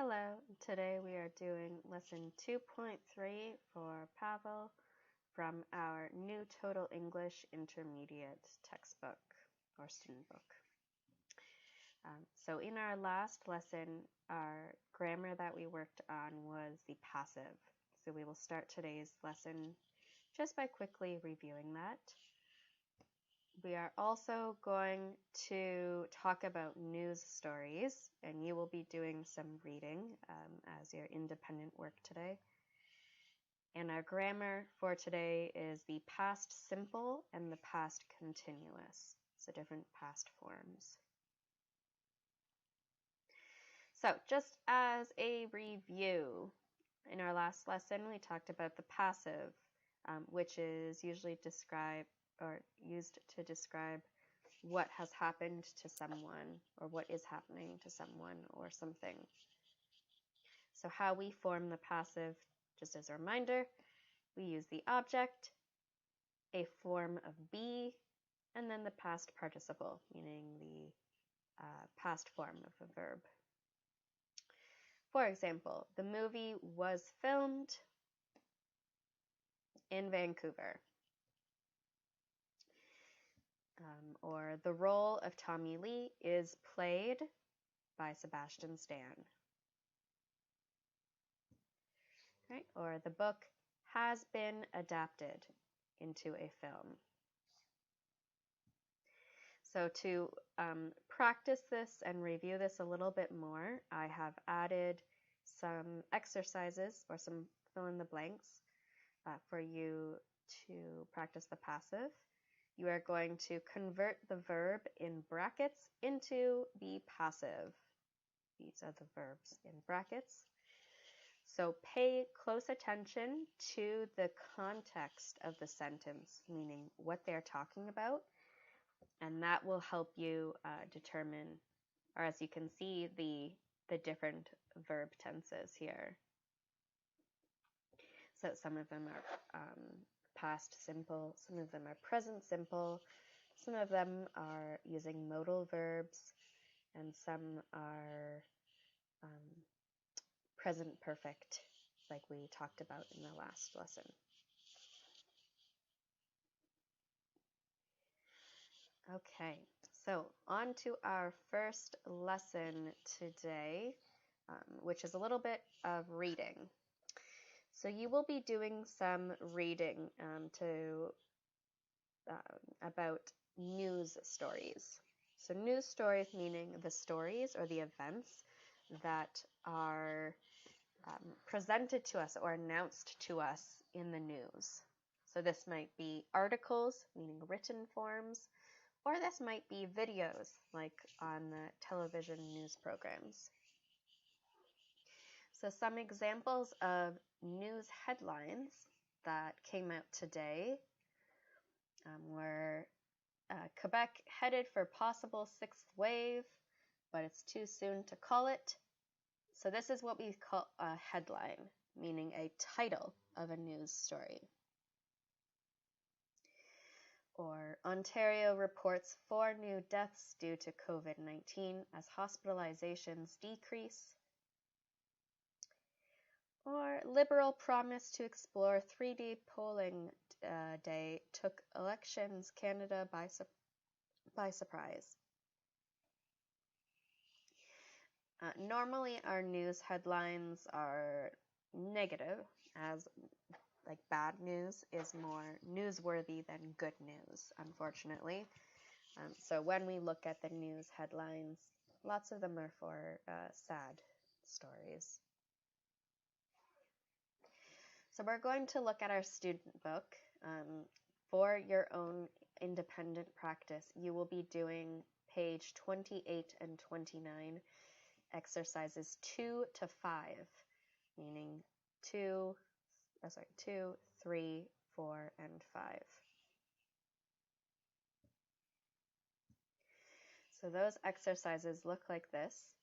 Hello, today we are doing lesson 2.3 for Pavel from our New Total English Intermediate textbook or student book. So in our last lesson, our grammar that we worked on was the passive. So we will start today's lesson just by quickly reviewing that. We are also going to talk about news stories, and you will be doing some reading as your independent work today. And our grammar for today is the past simple and the past continuous, so different past forms. So just as a review, in our last lesson we talked about the passive, which is usually described or used to describe what has happened to someone or what is happening to someone or something. So how we form the passive, just as a reminder, we use the object, a form of be, and then the past participle, meaning the past form of a verb. For example, the movie was filmed in Vancouver. Or the role of Tommy Lee is played by Sebastian Stan. Right? Or the book has been adapted into a film. So to practice this and review this a little bit more, I have added some exercises or some fill in the blanks for you to practice the passive. You are going to convert the verb in brackets into the passive. These are the verbs in brackets. So pay close attention to the context of the sentence, meaning what they're talking about, and that will help you determine, or as you can see, the different verb tenses here. So some of them are past simple, some of them are present simple, some of them are using modal verbs, and some are present perfect, like we talked about in the last lesson. Okay, so on to our first lesson today, which is a little bit of reading. So you will be doing some reading about news stories. So news stories meaning the stories or the events that are presented to us or announced to us in the news. So this might be articles, meaning written forms, or this might be videos, like on the television news programs. So some examples of news headlines that came out today were Quebec headed for possible sixth wave, but it's too soon to call it. So this is what we call a headline, meaning a title of a news story. Or Ontario reports 4 new deaths due to COVID-19 as hospitalizations decrease. Or Liberal promise to explore 3D polling day took Elections Canada by surprise. Normally our news headlines are negative, as like bad news is more newsworthy than good news, unfortunately. So when we look at the news headlines, lots of them are for sad stories. So we're going to look at our student book. For your own independent practice, you will be doing page 28 and 29, exercises 2 to 5, meaning 2, 3, 4, and 5. So those exercises look like this.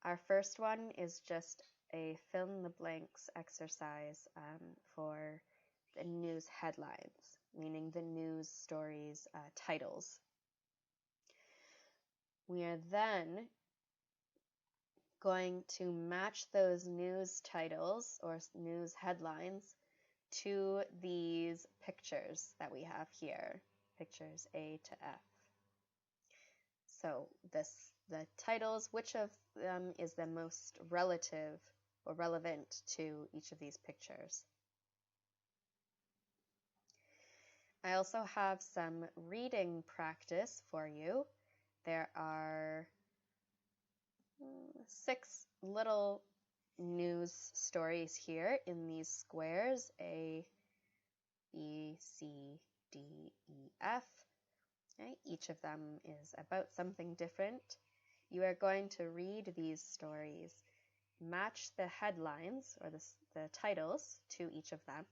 Our first one is just a fill in the blanks exercise for the news headlines, meaning the news stories titles. We are then going to match those news titles or news headlines to these pictures that we have here, pictures A to F. So the titles, which of them is the most relative or relevant to each of these pictures? I also have some reading practice for you. There are 6 little news stories here in these squares, A, B, C, D, E, F. Okay, each of them is about something different. You are going to read these stories, match the headlines or the titles to each of them,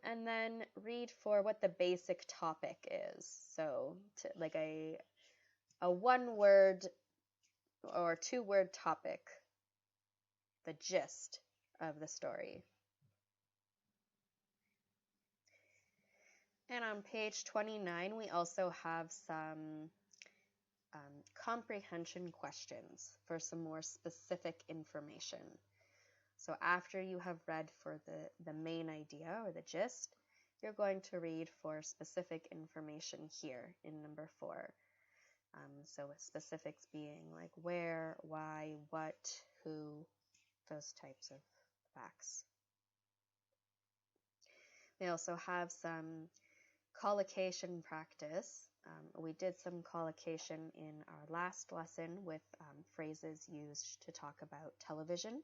and then read for what the basic topic is. So like a 1-word or 2-word topic, the gist of the story. And on page 29, we also have some comprehension questions for some more specific information. So after you have read for the main idea or the gist, you're going to read for specific information here in number 4. So specifics being like where, why, what, who, those types of facts. We also have some collocation practice. We did some collocation in our last lesson with phrases used to talk about television.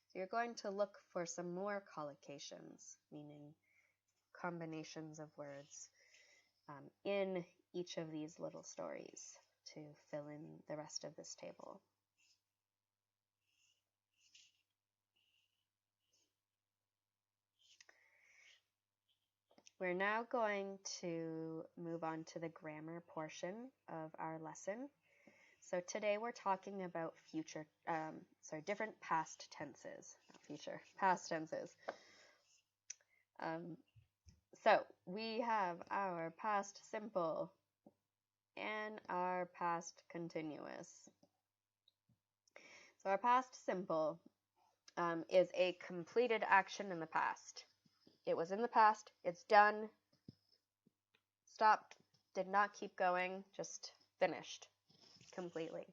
So you're going to look for some more collocations, meaning combinations of words, in each of these little stories to fill in the rest of this table. We're now going to move on to the grammar portion of our lesson. So today we're talking about different past tenses, not future, past tenses. So we have our past simple and our past continuous. So our past simple is a completed action in the past. It was in the past, it's done, stopped, did not keep going, just finished completely.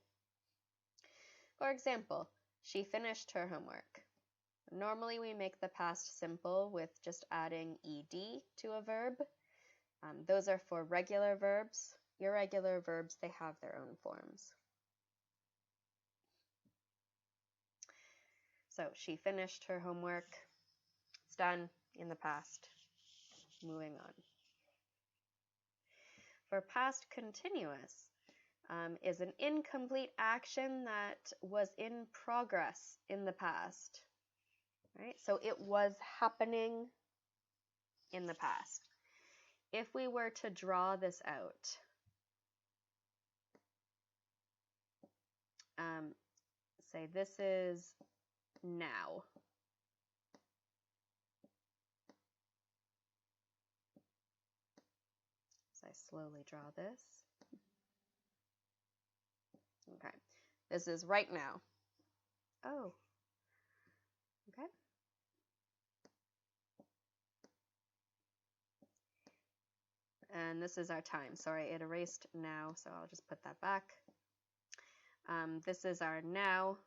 For example, she finished her homework. Normally we make the past simple with just adding ed to a verb. Those are for regular verbs. Irregular verbs, they have their own forms. So she finished her homework. It's done in the past. Moving on. For past continuous, is an incomplete action that was in progress in the past. Right? So it was happening in the past. If we were to draw this out, say this is now. So I slowly draw this. Okay, this is right now. Oh, okay. And this is our time. Sorry, it erased now, so I'll just put that back. This is our now.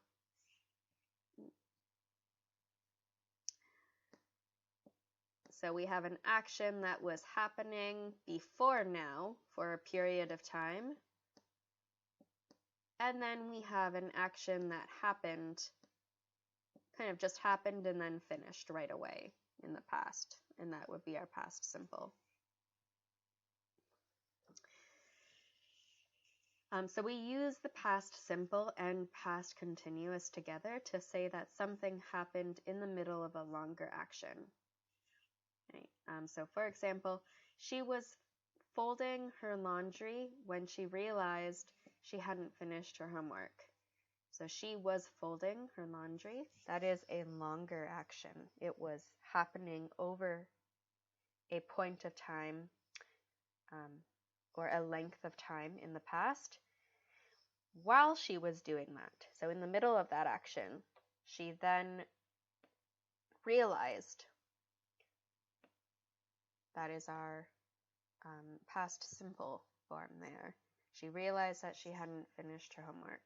So we have an action that was happening before now for a period of time. And then we have an action that happened, kind of just happened and then finished right away in the past. And that would be our past simple. So we use the past simple and past continuous together to say that something happened in the middle of a longer action. Okay. So for example, she was folding her laundry when she realized she hadn't finished her homework. So she was folding her laundry. That is a longer action. It was happening over a point of time or a length of time in the past. while she was doing that, so in the middle of that action, she then realized, that is our past simple form there. She realized that she hadn't finished her homework.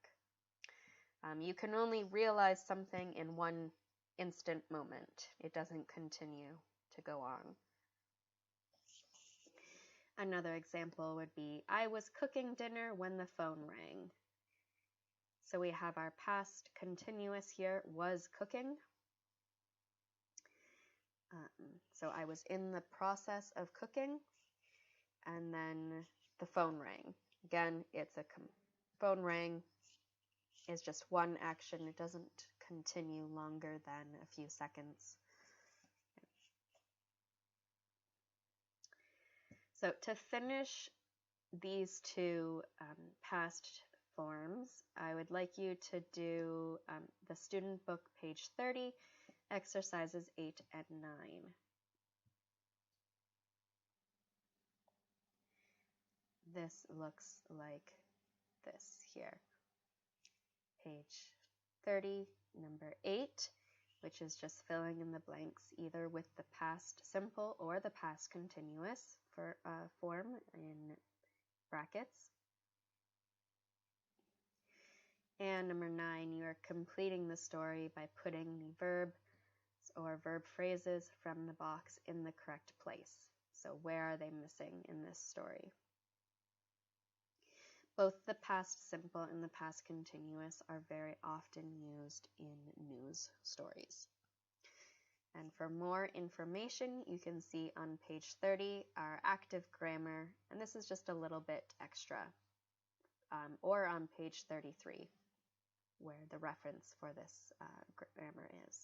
You can only realize something in one instant moment. It doesn't continue to go on. Another example would be, I was cooking dinner when the phone rang. So we have our past continuous here, was cooking. So I was in the process of cooking, and then the phone rang. Again, it's a phone rang is just one action. It doesn't continue longer than a few seconds. So to finish these two past forms, I would like you to do the student book, page 30, exercises 8 and 9. This looks like this here. Page 30, number 8, which is just filling in the blanks either with the past simple or the past continuous for form in brackets. And number 9, you are completing the story by putting the verbs or verb phrases from the box in the correct place. So where are they missing in this story? Both the past simple and the past continuous are very often used in news stories. And for more information, you can see on page 30 our active grammar, and this is just a little bit extra, or on page 33, where the reference for this grammar is.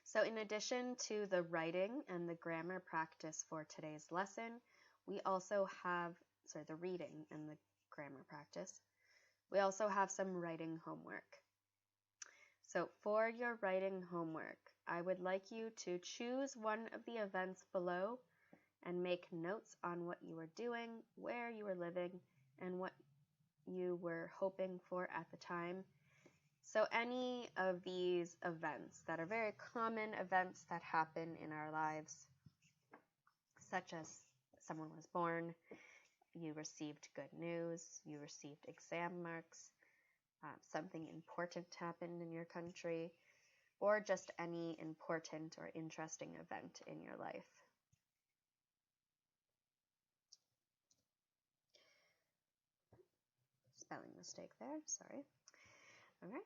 So in addition to the writing and the grammar practice for today's lesson, we also have, the reading and the grammar practice, we also have some writing homework. So for your writing homework, I would like you to choose one of the events below and make notes on what you were doing, where you were living, and what you were hoping for at the time. So any of these events that are very common events that happen in our lives, such as someone was born, you received good news, you received exam marks, something important happened in your country, or just any important or interesting event in your life. Spelling mistake there, sorry. Okay.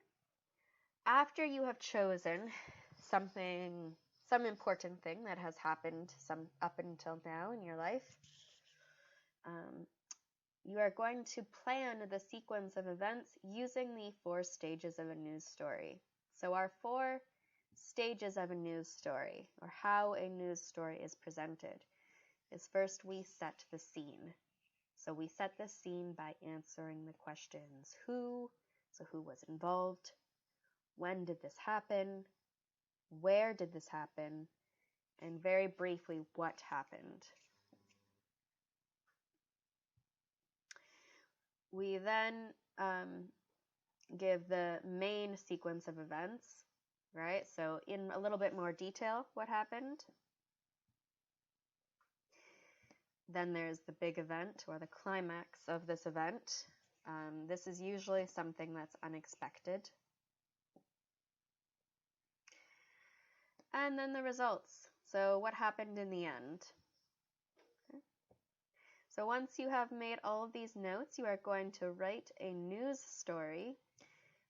After you have chosen some important thing that has happened up until now in your life, you are going to plan the sequence of events using the 4 stages of a news story. So our 4 stages of a news story, or how a news story is presented, is first we set the scene. So we set the scene by answering the questions who, so who was involved, when did this happen, where did this happen, and very briefly, what happened. We then give the main sequence of events, right? So in a little bit more detail, what happened. Then there's the big event, or the climax of this event. This is usually something that's unexpected. And then the results. So what happened in the end? Okay. So once you have made all of these notes, you are going to write a news story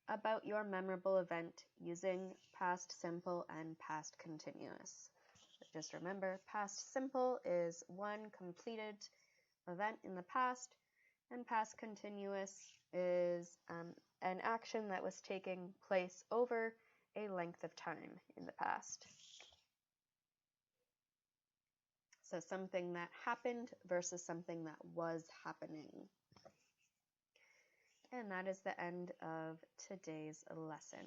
about your memorable event using past simple and past continuous. Just remember, past simple is one completed event in the past, and past continuous is an action that was taking place over a length of time in the past. So something that happened versus something that was happening. And that is the end of today's lesson.